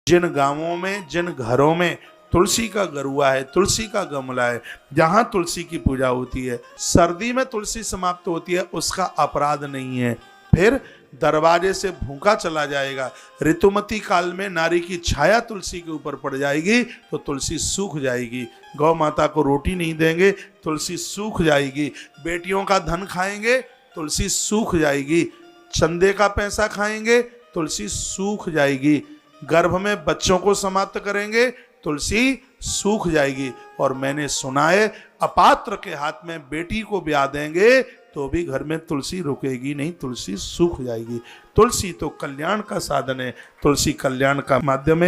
जिन गांवों में, जिन घरों में तुलसी का गरुआ है, तुलसी का गमला है, जहां तुलसी की पूजा होती है, सर्दी में तुलसी समाप्त होती है, उसका अपराध नहीं है। फिर दरवाजे से भूखा चला जाएगा, ऋतुमती काल में नारी की छाया तुलसी के ऊपर पड़ जाएगी तो तुलसी सूख जाएगी। गौ माता को रोटी नहीं देंगे, तुलसी सूख जाएगी। बेटियों का धन खाएंगे, तुलसी सूख जाएगी। चंदे का पैसा खाएंगे, तुलसी सूख जाएगी। गर्भ में बच्चों को समाप्त करेंगे, तुलसी सूख जाएगी। और मैंने सुना है अपात्र के हाथ में बेटी को ब्याह देंगे तो भी घर में तुलसी रुकेगी नहीं, तुलसी सूख जाएगी। तुलसी तो कल्याण का साधन है, तुलसी कल्याण का माध्यम है।